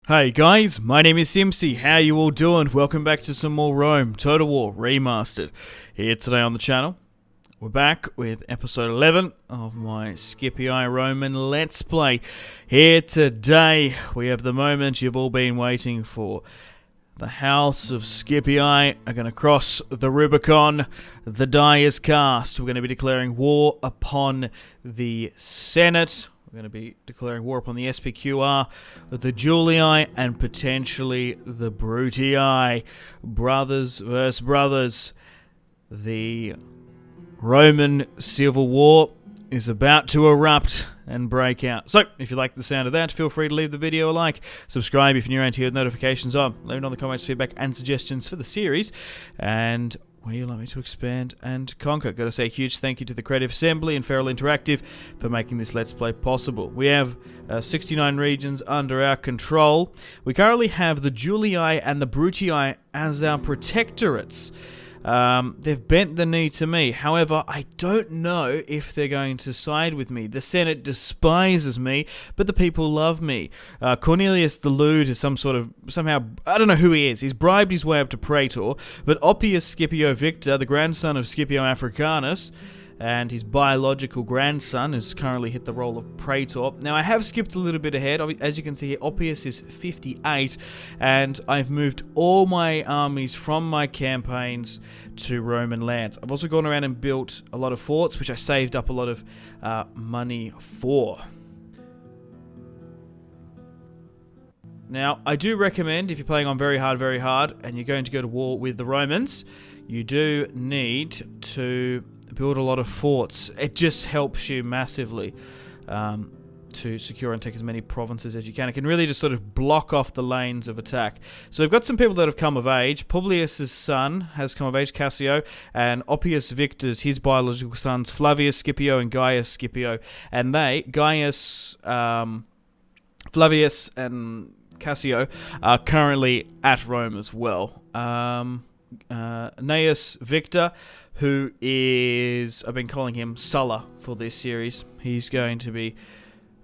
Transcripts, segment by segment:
Hey guys, my name is Simpzy. How you all doing? Welcome back to some more Rome Total War Remastered. Here today on the channel, we're back with episode 11 of my Scipii Roman Let's Play. Here today, we have the moment you've all been waiting for. The House of Scipii are going to cross the Rubicon. The die is cast. We're going to be declaring war upon the Senate. We're going to be declaring war upon the SPQR, the Julii, and potentially the Brutii. Brothers versus brothers. The Roman Civil War is about to erupt and break out. So, if you like the sound of that, feel free to leave the video a like. Subscribe if you're new around here with notifications on. Let me know in the comments feedback and suggestions for the series. And where you'd like me to expand and conquer. Gotta say a huge thank you to the Creative Assembly and Feral Interactive for making this Let's Play possible. We have 69 regions under our control. We currently have the Julii and the Brutii as our protectorates. They've bent the knee to me. However, I don't know if they're going to side with me. The Senate despises me, but the people love me. Cornelius the Lewd is somehow, I don't know who he is. He's bribed his way up to Praetor, but Oppius Scipio Victor, the grandson of Scipio Africanus, and his biological grandson has currently hit the role of Praetor. Now, I have skipped a little bit ahead. As you can see here, Oppius is 58, and I've moved all my armies from my campaigns to Roman lands. I've also gone around and built a lot of forts, which I saved up a lot of money for. Now, I do recommend, if you're playing on very hard, and you're going to go to war with the Romans, you do need to build a lot of forts. It just helps you massively to secure and take as many provinces as you can. It can really just sort of block off the lanes of attack. So we've got some people that have come of age. Publius' son has come of age, Cassio, and Oppius Victor's, his biological sons, Flavius Scipio and Gaius Scipio. And Gaius, Flavius and Cassio, are currently at Rome as well. Gnaeus Victor, who is, I've been calling him Sulla for this series. He's going to be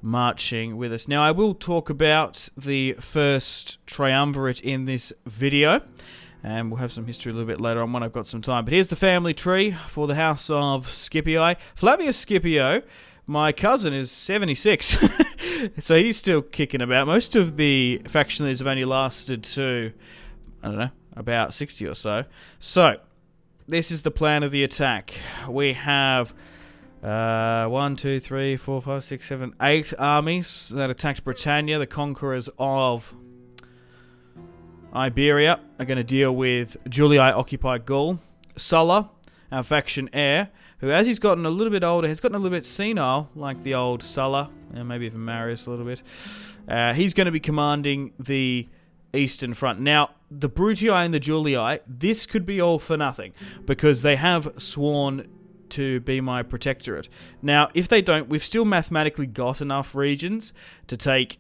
marching with us. Now, I will talk about the first Triumvirate in this video, and we'll have some history a little bit later on when I've got some time. But here's the family tree for the House of Scipii. Flavius Scipio, my cousin, is 76, so he's still kicking about. Most of the faction leaders have only lasted to, I don't know, about 60 or so. So, this is the plan of the attack. We have 1, 2, 3, 4, 5, 6, 7, 8 armies that attacked Britannia. The conquerors of Iberia are going to deal with Julii-occupied Gaul. Sulla, our faction heir, who, as he's gotten a little bit older, has gotten a little bit senile, like the old Sulla, and maybe even Marius a little bit. He's going to be commanding the Eastern Front. Now, the Brutii and the Julii, this could be all for nothing, because they have sworn to be my protectorate. Now, if they don't, we've still mathematically got enough regions to take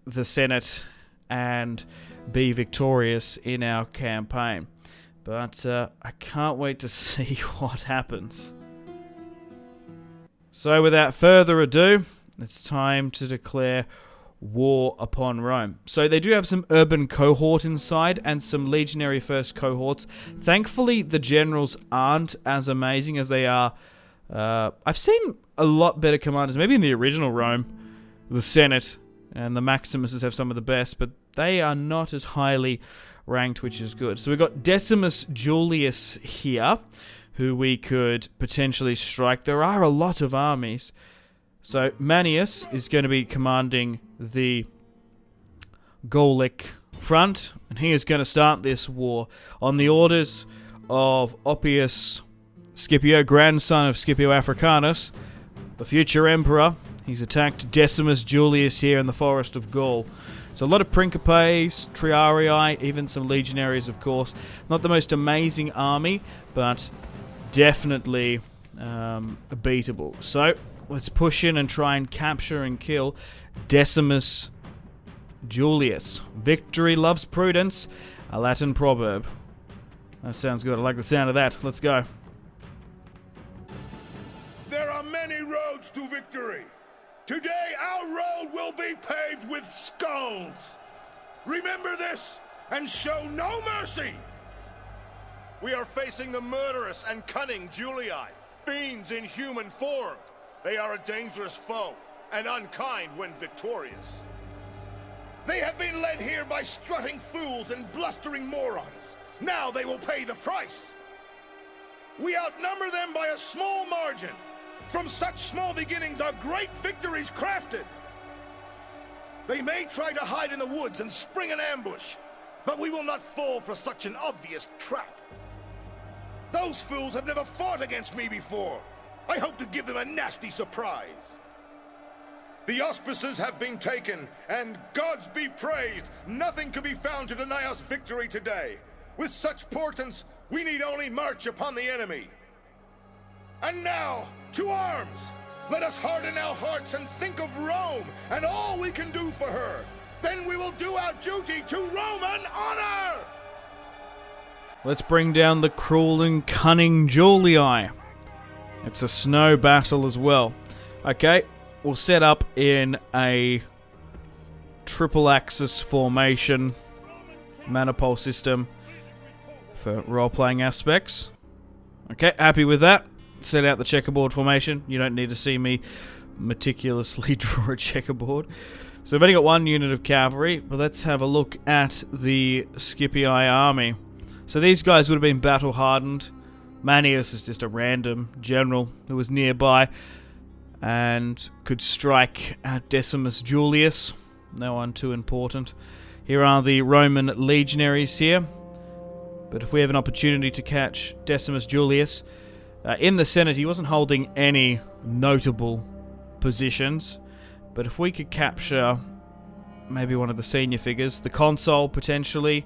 the Senate and be victorious in our campaign. But I can't wait to see what happens. So, without further ado, it's time to declare war upon Rome. So they do have some urban cohort inside and some legionary first cohorts. Thankfully, the generals aren't as amazing as they are. I've seen a lot better commanders. Maybe in the original Rome, the Senate and the Maximuses have some of the best, but they are not as highly ranked, which is good. So we've got Decimus Julius here, who we could potentially strike. There are a lot of armies. So Manius is going to be commanding the Gallic front, and he is going to start this war on the orders of Oppius Scipio, grandson of Scipio Africanus, the future emperor. He's attacked Decimus Julius here in the forest of Gaul. So a lot of Principes, Triarii, even some legionaries, of course. Not the most amazing army, but definitely beatable. So let's push in and try and capture and kill Decimus Julius. Victory loves prudence, a Latin proverb. That sounds good. I like the sound of that. Let's go. There are many roads to victory. Today, our road will be paved with skulls. Remember this, and show no mercy! We are facing the murderous and cunning Julii, fiends in human form. They are a dangerous foe, and unkind when victorious. They have been led here by strutting fools and blustering morons. Now they will pay the price. We outnumber them by a small margin. From such small beginnings are great victories crafted. They may try to hide in the woods and spring an ambush, but we will not fall for such an obvious trap. Those fools have never fought against me before. I hope to give them a nasty surprise. The auspices have been taken, and gods be praised, nothing could be found to deny us victory today. With such portents, we need only march upon the enemy. And now, to arms! Let us harden our hearts and think of Rome and all we can do for her. Then we will do our duty to Roman honor! Let's bring down the cruel and cunning Julii. It's a snow battle as well. Okay, we'll set up in a triple axis formation mana pole system for role-playing aspects. Okay, happy with that. Set out the checkerboard formation. You don't need to see me meticulously draw a checkerboard. So we've only got one unit of cavalry, but let's have a look at the Scipii army. So these guys would have been battle-hardened. Manius is just a random general who was nearby and could strike at Decimus Julius. No one too important. Here are the Roman legionaries here. But if we have an opportunity to catch Decimus Julius, in the Senate he wasn't holding any notable positions. But if we could capture maybe one of the senior figures, the consul potentially,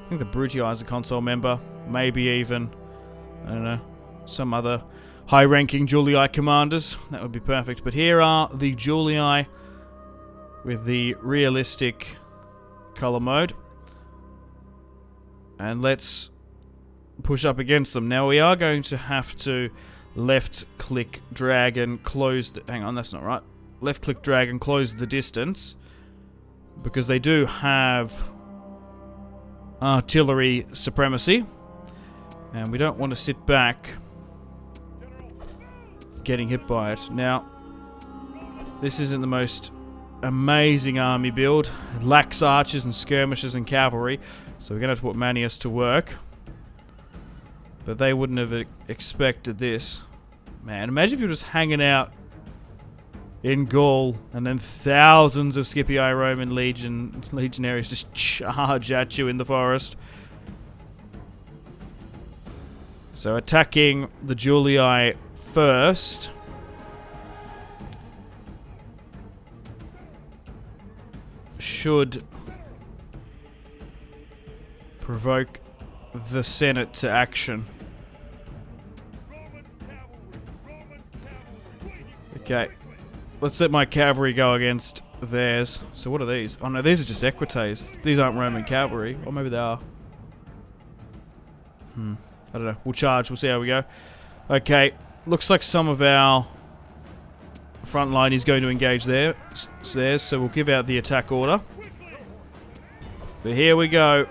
I think the Brutii is a consul member, maybe even, I don't know, some other high-ranking Julii commanders, that would be perfect. But here are the Julii with the realistic color mode. And let's push up against them. Now we are going to have to left-click drag and close the... Hang on, that's not right. Left-click drag and close the distance, because they do have artillery supremacy, and we don't want to sit back getting hit by it. Now, this isn't the most amazing army build. It lacks archers and skirmishers and cavalry, so we're going to have to put Manius to work. But they wouldn't have expected this. Man, imagine if you were just hanging out in Gaul and then thousands of Scipii Roman legionaries just charge at you in the forest. So attacking the Julii first. Should provoke the Senate to action. Okay, let's let my cavalry go against theirs. So what are these? Oh no, these are just equites. These aren't Roman cavalry. Or maybe they are. I don't know. We'll charge. We'll see how we go. Okay, looks like some of our front line is going to engage theirs, so we'll give out the attack order. But here we go.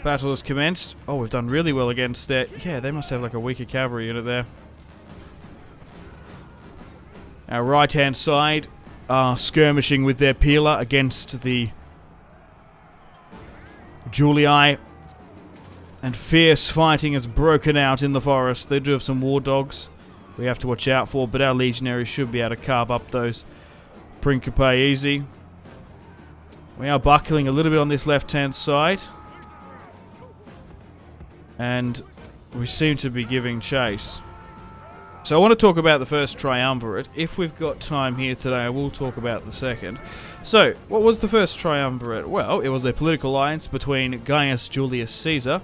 Battle has commenced. Oh, we've done really well against that. Yeah, they must have like a weaker cavalry unit there. Our right-hand side are skirmishing with their Pila against the Julii. And fierce fighting has broken out in the forest. They do have some war dogs we have to watch out for, but our legionaries should be able to carve up those Principe easy. We are buckling a little bit on this left-hand side. And we seem to be giving chase. So I want to talk about the first Triumvirate. If we've got time here today, I will talk about the second. So, what was the first Triumvirate? Well, it was a political alliance between Gaius Julius Caesar,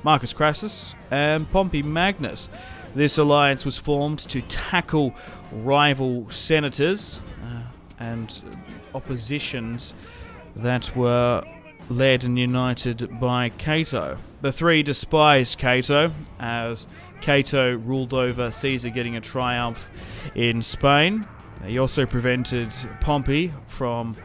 Marcus Crassus, and Pompey Magnus. This alliance was formed to tackle rival senators and oppositions that were led and united by Cato. The three despised Cato, as Cato ruled over Caesar, getting a triumph in Spain. He also prevented Pompey from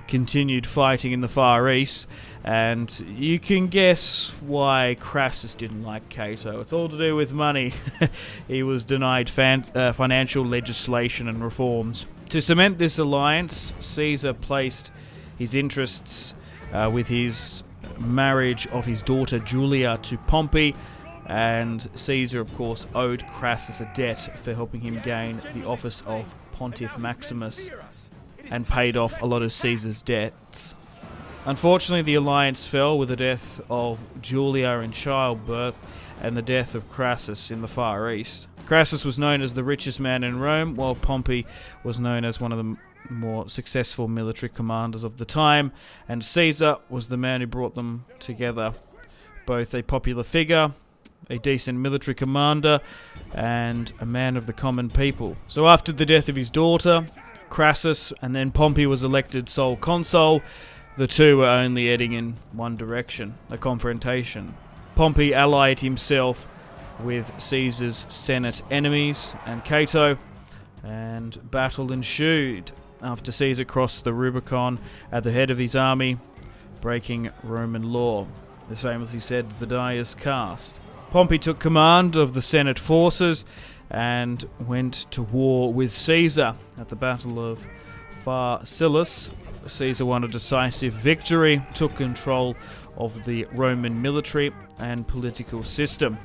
continued fighting in the Far East, and you can guess why Crassus didn't like Cato. It's all to do with money. He was denied financial legislation and reforms. To cement this alliance, Caesar placed his interests with his marriage of his daughter Julia to Pompey, and Caesar, of course, owed Crassus a debt for helping him gain the office of Pontiff Maximus, and paid off a lot of Caesar's debts. Unfortunately, the alliance fell with the death of Julia in childbirth and the death of Crassus in the Far East. Crassus was known as the richest man in Rome, while Pompey was known as one of the more successful military commanders of the time, and Caesar was the man who brought them together. Both a popular figure, a decent military commander, and a man of the common people. So after the death of his daughter, Crassus, and then Pompey was elected sole consul, the two were only heading in one direction, a confrontation. Pompey allied himself with Caesar's Senate enemies and Cato, and battle ensued after Caesar crossed the Rubicon at the head of his army, breaking Roman law. As famously said, the die is cast. Pompey took command of the Senate forces and went to war with Caesar. At the Battle of Pharsalus, Caesar won a decisive victory, took control of the Roman military and political system.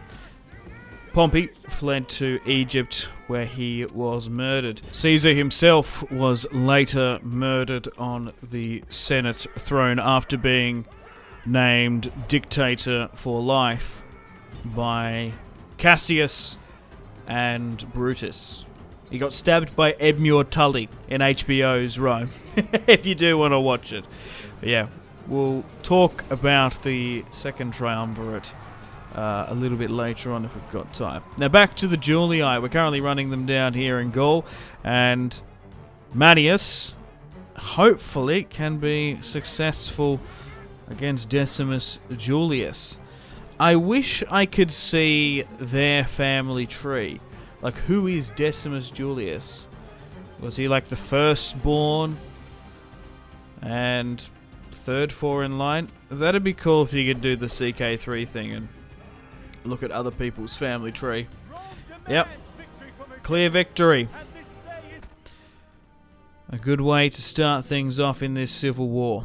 Pompey fled to Egypt, where he was murdered. Caesar himself was later murdered on the Senate throne after being named dictator for life by Cassius and Brutus. He got stabbed by Edmure Tully in HBO's Rome, if you do want to watch it. But yeah, we'll talk about the second Triumvirate a little bit later on if we've got time. Now back to the Julii. We're currently running them down here in Gaul, and Manius hopefully can be successful against Decimus Julius. I wish I could see their family tree. Like, who is Decimus Julius? Was he like the firstborn and third four in line? That'd be cool if you could do the CK3 thing and look at other people's family tree. Yep. Clear victory. A good way to start things off in this civil war.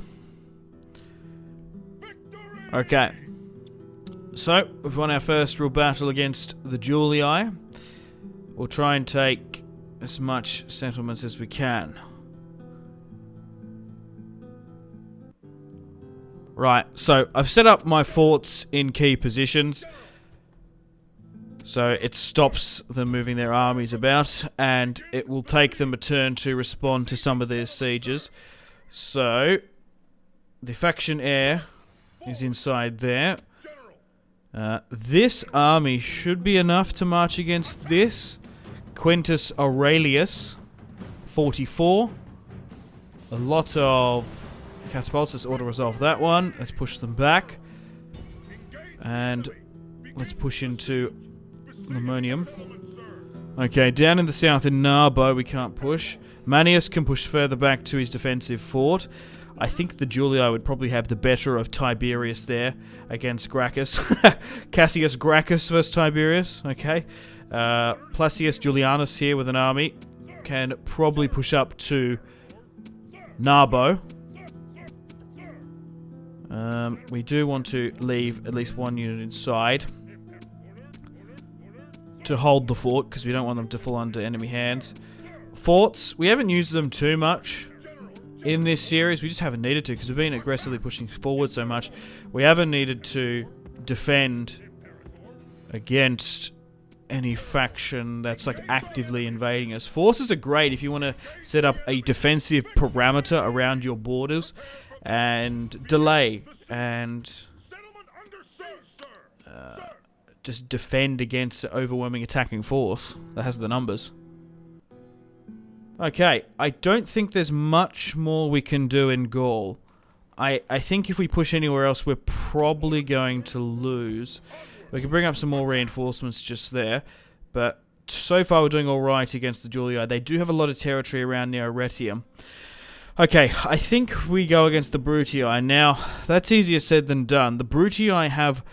Okay. So, we've won our first real battle against the Julii. We'll try and take as much settlements as we can. Right, so I've set up my forts in key positions, so it stops them moving their armies about, and it will take them a turn to respond to some of their sieges. So, the faction heir is inside there. This army should be enough to march against this. Quintus Aurelius, 44. A lot of catapults. Let's auto-resolve that one. Let's push them back. And let's push into Lemonium. Okay, down in the south in Narbo we can't push. Manius can push further back to his defensive fort. I think the Julii would probably have the better of Tiberius there against Gracchus. Cassius Gracchus versus Tiberius. Okay. Placius Julianus here with an army can probably push up to Narbo. We do want to leave at least one unit inside to hold the fort, because we don't want them to fall under enemy hands. Forts, we haven't used them too much in this series. We just haven't needed to, because we've been aggressively pushing forward so much. We haven't needed to defend against any faction that's like actively invading us. Forces are great if you want to set up a defensive parameter around your borders and delay and just defend against an overwhelming attacking force that has the numbers. Okay, I don't think there's much more we can do in Gaul. I think if we push anywhere else, we're probably going to lose. We can bring up some more reinforcements just there, but so far we're doing alright against the Julii. They do have a lot of territory around near Arretium. Okay, I think we go against the Brutii. Now, that's easier said than done. The Brutii have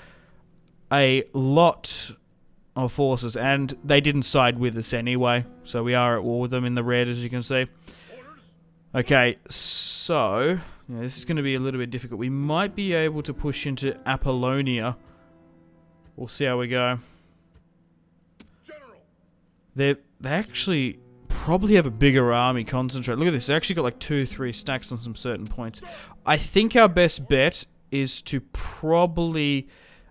a lot of forces, and they didn't side with us anyway, so we are at war with them in the red, as you can see. Okay, so yeah, this is going to be a little bit difficult. We might be able to push into Apollonia. We'll see how we go. They actually probably have a bigger army concentrate. Look at this. They actually got like 2-3 stacks on some certain points. I think our best bet is to probably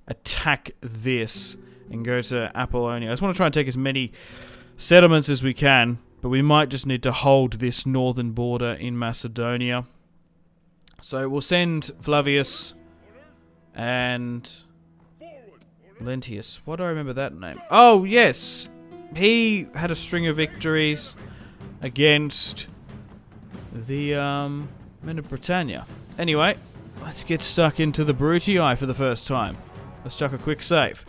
attack this and go to Apollonia. I just want to try and take as many settlements as we can, but we might just need to hold this northern border in Macedonia. So we'll send Flavius and Lentius. Why do I remember that name? Oh, yes! He had a string of victories against the men of Britannia. Anyway, let's get stuck into the Brutii for the first time. Let's chuck a quick save.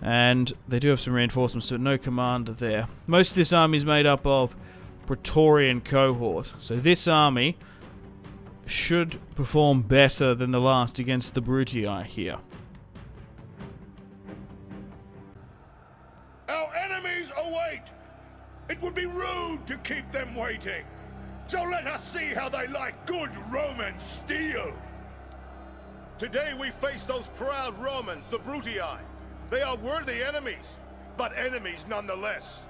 And they do have some reinforcements, so no commander there. Most of this army is made up of Praetorian cohort. So this army should perform better than the last against the Brutii here. Our enemies await! It would be rude to keep them waiting. So let us see how they like good Roman steel. Today we face those proud Romans, the Brutii. They are worthy enemies, but enemies nonetheless.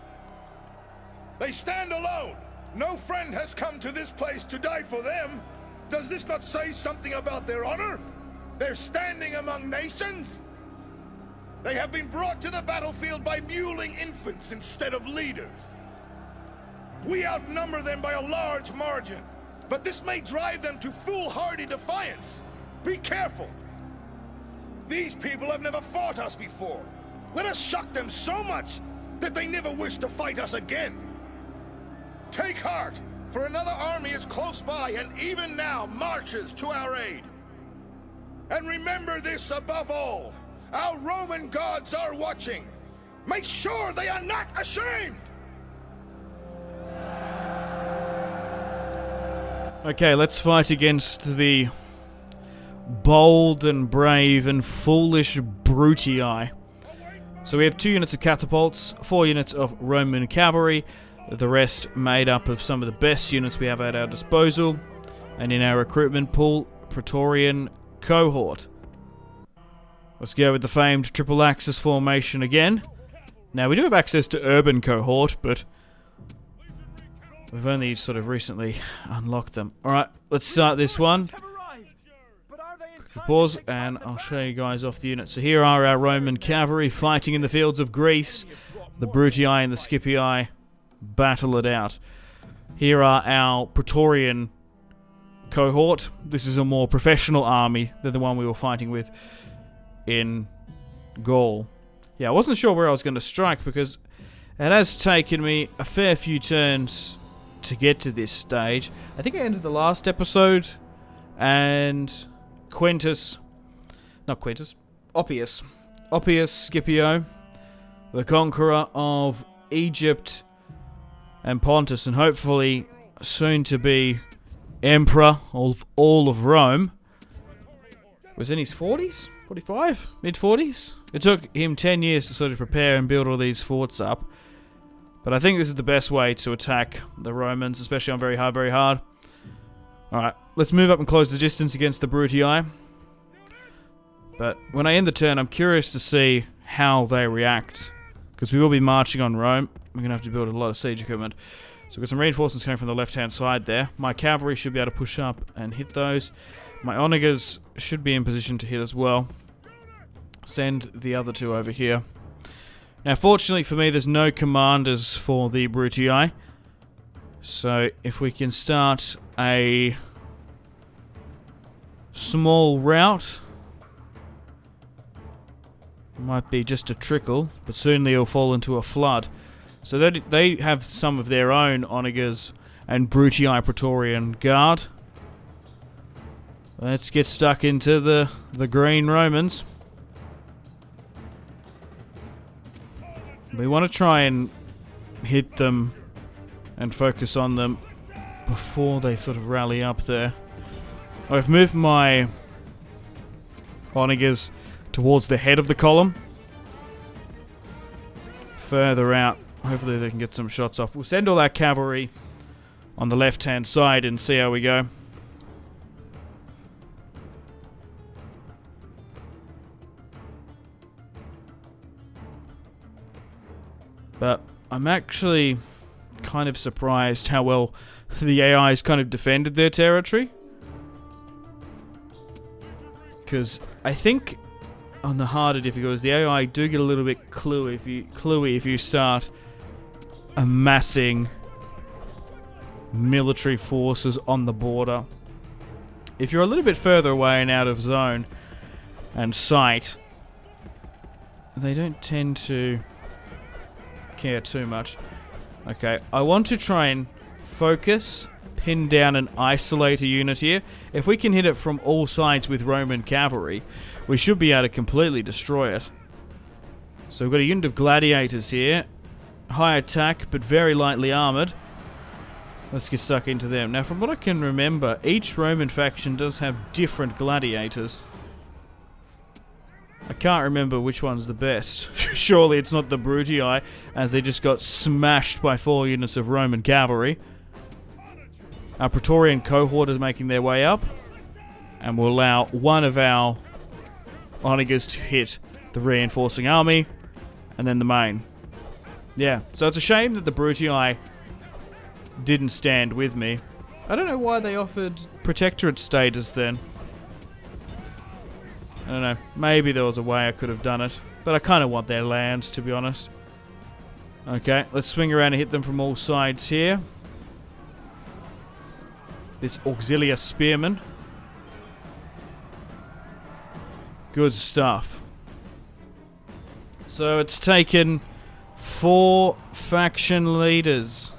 They stand alone. No friend has come to this place to die for them. Does this not say something about their honor? They're standing among nations? They have been brought to the battlefield by mewling infants instead of leaders. We outnumber them by a large margin, but this may drive them to foolhardy defiance. Be careful. These people have never fought us before. Let us shock them so much that they never wish to fight us again. Take heart, for another army is close by and even now marches to our aid. And remember this above all. Our Roman gods are watching. Make sure they are not ashamed! Okay, let's fight against the bold and brave and foolish Brutii. So we have 2 units of catapults, 4 units of Roman cavalry, the rest made up of some of the best units we have at our disposal, and in our recruitment pool, Praetorian cohort. Let's go with the famed triple axis formation again. Now we do have access to urban cohort, but we've only sort of recently unlocked them. Alright, let's start this one. Pause, and I'll show you guys off the units. So here are our Roman cavalry fighting in the fields of Greece. The Brutii and the Scipii battle it out. Here are our Praetorian cohort. This is a more professional army than the one we were fighting with in Gaul. Yeah, I wasn't sure where I was going to strike because it has taken me a fair few turns to get to this stage. I think I ended the last episode and Oppius Scipio, the conqueror of Egypt and Pontus, and hopefully soon to be emperor of all of Rome, was in his 40s? 45? Mid-40s? It took him 10 years to sort of prepare and build all these forts up. But I think this is the best way to attack the Romans, especially on very hard. Alright, let's move up and close the distance against the Brutii. But when I end the turn, I'm curious to see how they react, because we will be marching on Rome. We're going to have to build a lot of siege equipment. So we've got some reinforcements coming from the left-hand side there. My cavalry should be able to push up and hit those. My onagers should be in position to hit as well. Send the other 2 over here. Now, fortunately for me, there's no commanders for the Brutii. So if we can start a small rout, might be just a trickle, but soon they'll fall into a flood. So they have some of their own onagers and Brutii Praetorian Guard. Let's get stuck into the green Romans. We want to try and hit them and focus on them before they sort of rally up there. I've moved my onagers towards the head of the column. Further out. Hopefully they can get some shots off. We'll send all our cavalry on the left-hand side and see how we go. But I'm actually kind of surprised how well the AI's kind of defended their territory. Because I think on the harder difficulties, the AI do get a little bit cluey if you start amassing military forces on the border. If you're a little bit further away and out of zone and sight, they don't tend to care too much. Okay, I want to try and focus, pin down and isolate a unit here. If we can hit it from all sides with Roman cavalry, we should be able to completely destroy it. So we've got a unit of gladiators here. High attack, but very lightly armoured. Let's get stuck into them. Now, from what I can remember, each Roman faction does have different gladiators. I can't remember which one's the best. Surely it's not the Brutii, as they just got smashed by 4 units of Roman cavalry. Our Praetorian cohort is making their way up, and we'll allow one of our onagers to hit the reinforcing army, and then the main. Yeah, so it's a shame that the Brutii didn't stand with me. I don't know why they offered protectorate status then. I don't know, maybe there was a way I could have done it, but I kind of want their lands, to be honest. Okay, let's swing around and hit them from all sides here. This auxiliary spearman. Good stuff. So it's taken 4 faction leaders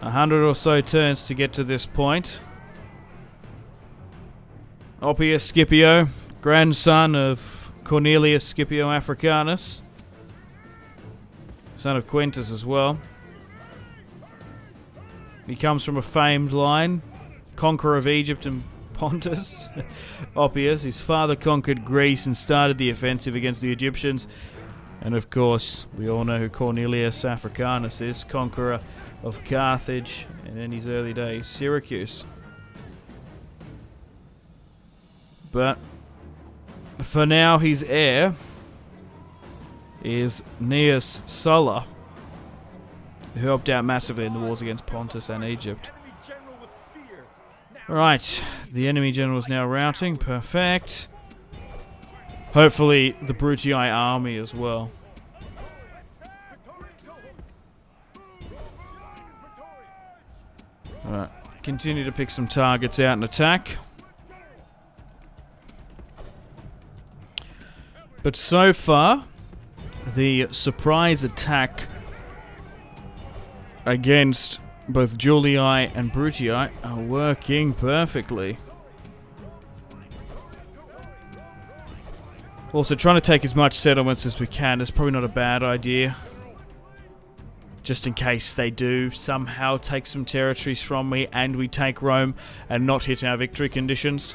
100 or so turns to get to this point. Oppius Scipio, grandson of Cornelius Scipio Africanus, son of Quintus as well. He comes from a famed line, conqueror of Egypt and Pontus. Oppius, his father conquered Greece and started the offensive against the Egyptians. And of course, we all know who Cornelius Africanus is, conqueror of Carthage and in his early days, Syracuse. But for now, his heir is Gnaeus Sulla, who helped out massively in the wars against Pontus and Egypt. Right, the enemy general is now routing. Perfect. Hopefully the Brutii army as well. Alright, continue to pick some targets out and attack. But so far, the surprise attack against both Julii and Brutii are working perfectly. Also, trying to take as much settlements as we can is probably not a bad idea. Just in case they do somehow take some territories from me and we take Rome and not hit our victory conditions.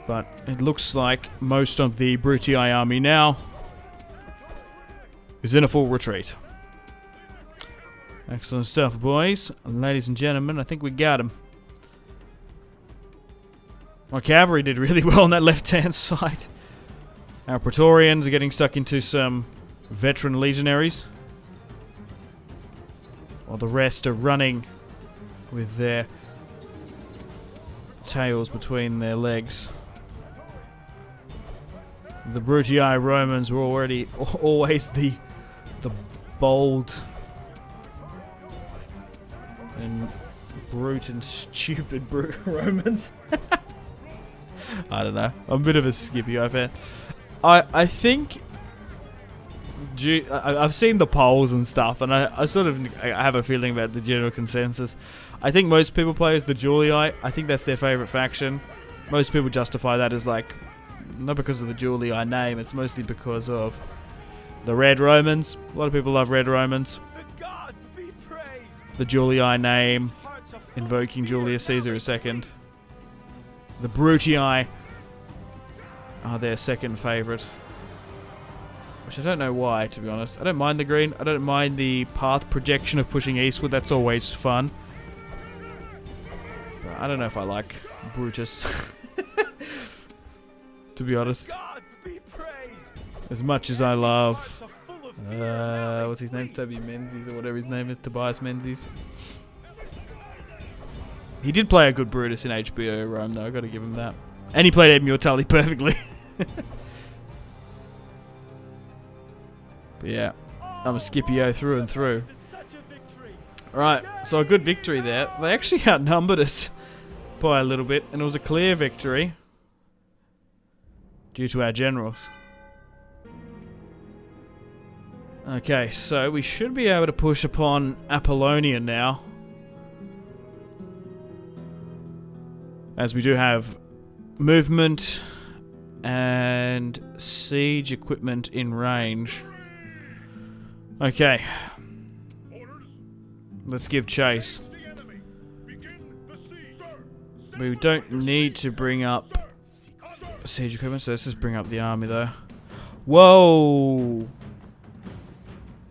But it looks like most of the Brutii army now is in a full retreat. Excellent stuff, boys. Ladies and gentlemen, I think we got him. My cavalry did really well on that left-hand side. Our Praetorians are getting stuck into some veteran legionaries, while the rest are running with their tails between their legs. The Brutii Romans were already always the bold and brute and stupid Romans. I don't know. I'm a bit of a Scipii fan. I think I've seen the polls and stuff, and I have a feeling about the general consensus. I think most people play as the Julii. I think that's their favourite faction. Most people justify that as like, not because of the Julii name, it's mostly because of the Red Romans. A lot of people love Red Romans. The Julii name, invoking Julius Caesar II. The Brutii are their second favourite. Which I don't know why, to be honest. I don't mind the green. I don't mind the path projection of pushing eastward. That's always fun. But I don't know if I like Brutus. To be honest. As much as I love... what's his name? Toby Menzies or whatever his name is. Tobias Menzies. He did play a good Brutus in HBO Rome, though. I got to give him that. And he played Edmure Tully perfectly. But yeah, I'm a Scipio through and through. Right, so a good victory there. They actually outnumbered us by a little bit, and it was a clear victory due to our generals. Okay, so we should be able to push upon Apollonia now. As we do have movement and siege equipment in range. Okay. Let's give chase. We don't need to bring up siege equipment, so let's just bring up the army though. Whoa!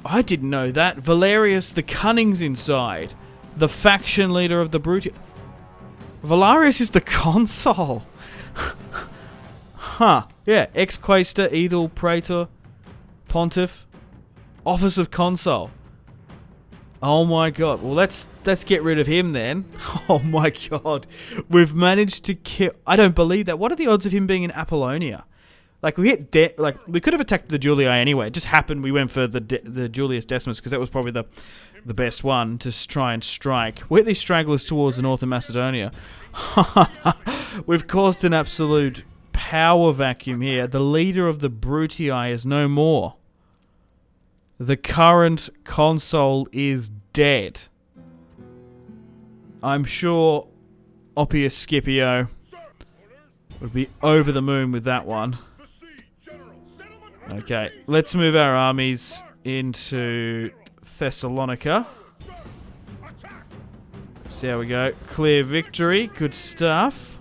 I didn't know that. Valerius the Cunning's inside. The faction leader of the Brutii. Valerius is the consul. Huh. Yeah. Ex-Quaestor, Aedile, Praetor, Pontiff, Office of Consul. Oh my god. Well, let's get rid of him then. Oh my god. We've managed to kill... I don't believe that. What are the odds of him being in Apollonia? Like, we hit... we could have attacked the Julii anyway. It just happened we went for the Julius Decimus because that was probably the best one to try and strike. We hit these stragglers towards the north of Macedonia. We've caused an absolute power vacuum here. The leader of the Brutii is no more. The current consul is dead. I'm sure Oppius Scipio would be over the moon with that one. Okay, let's move our armies into Thessalonica. See how we go. Clear victory. Good stuff.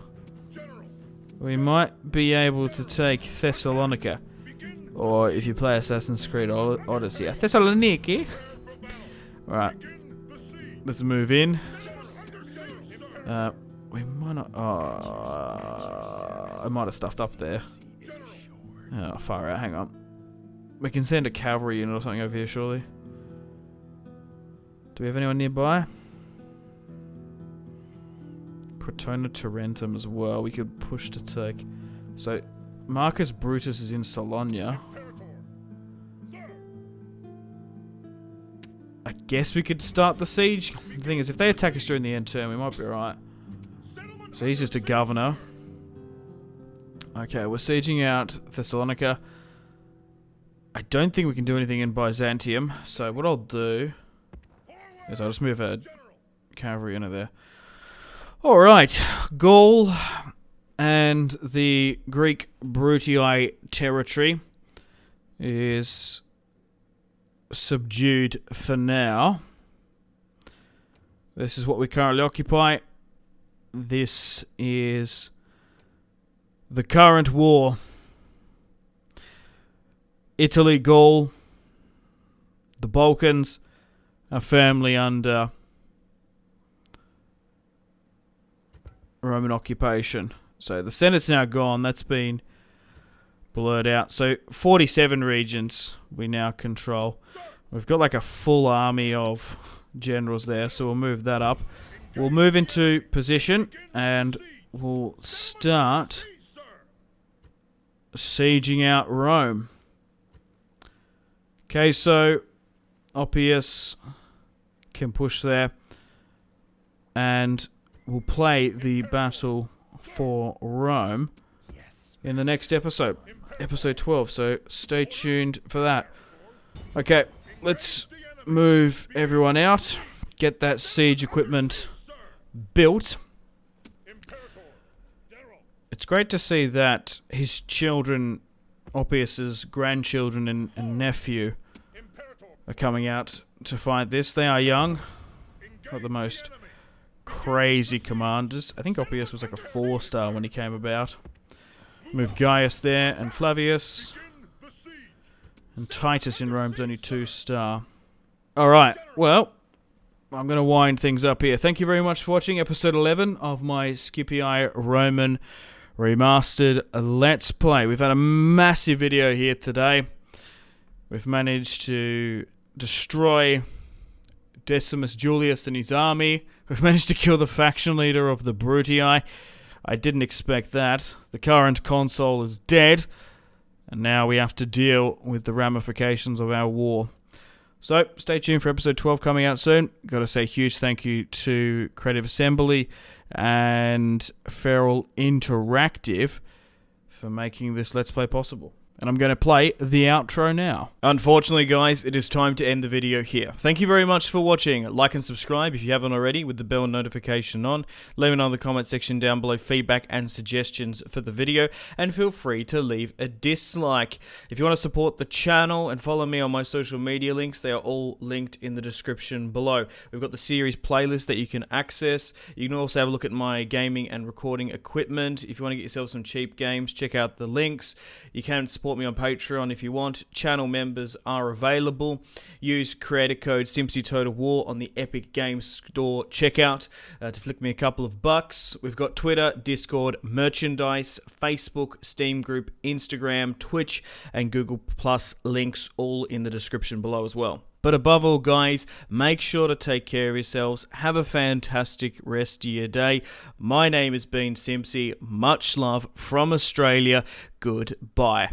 We might be able to take Thessalonica. Or if you play Assassin's Creed Odyssey, Thessaloniki. Alright. Let's move in. We might not... I might have stuffed up there. Oh, far out. Hang on. We can send a cavalry unit or something over here, surely. Do we have anyone nearby? Crotona Tarentum as well. We could push to take. So, Marcus Brutus is in Salonia. I guess we could start the siege. The thing is, if they attack us during the end turn, we might be alright. So he's just a governor. Okay, we're sieging out Thessalonica. I don't think we can do anything in Byzantium. So what I'll do is I'll just move a cavalry into there. Alright, Gaul and the Greek Brutii territory is subdued for now. This is what we currently occupy. This is the current war. Italy, Gaul, the Balkans are firmly under Roman occupation. So the Senate's now gone. That's been blurred out. So 47 regions we now control. We've got like a full army of generals there, so we'll move that up. We'll move into position and we'll start sieging out Rome. Okay, so Oppius can push there and we'll play the battle for Rome in the next episode, episode 12, so stay tuned for that. Okay, let's move everyone out, get that siege equipment built. it's great to see that his children, Oppius's grandchildren and nephew, are coming out to fight this. They are young, not the most crazy commanders. I think Oppius was like a 4-star when he came about. Move Gaius there, and Flavius. And Titus in Rome's only 2-star. Alright, well, I'm going to wind things up here. Thank you very much for watching episode 11 of my Scipii Roman Remastered Let's Play. We've had a massive video here today. We've managed to destroy Decimus Julius and his army. We've managed to kill the faction leader of the Brutii. I didn't expect that. The current consul is dead. And now we have to deal with the ramifications of our war. So, stay tuned for episode 12 coming out soon. Got to say a huge thank you to Creative Assembly and Feral Interactive for making this Let's Play possible. And I'm going to play the outro now. Unfortunately, guys, it is time to end the video here. Thank you very much for watching. Like and subscribe if you haven't already with the bell notification on. Let me know in the comment section down below feedback and suggestions for the video. And feel free to leave a dislike. If you want to support the channel and follow me on my social media links, they are all linked in the description below. We've got the series playlist that you can access. You can also have a look at my gaming and recording equipment. If you want to get yourself some cheap games, check out the links. You can support me on Patreon if you want. Channel members are available. Use creator code SimpzyTotalWar on the Epic Games Store checkout to flick me a couple of bucks. We've got Twitter, Discord, merchandise, Facebook, Steam group, Instagram, Twitch, and Google Plus links all in the description below as well. But above all, guys, make sure to take care of yourselves. Have a fantastic rest of your day. My name has been Simpzy. Much love from Australia. Goodbye.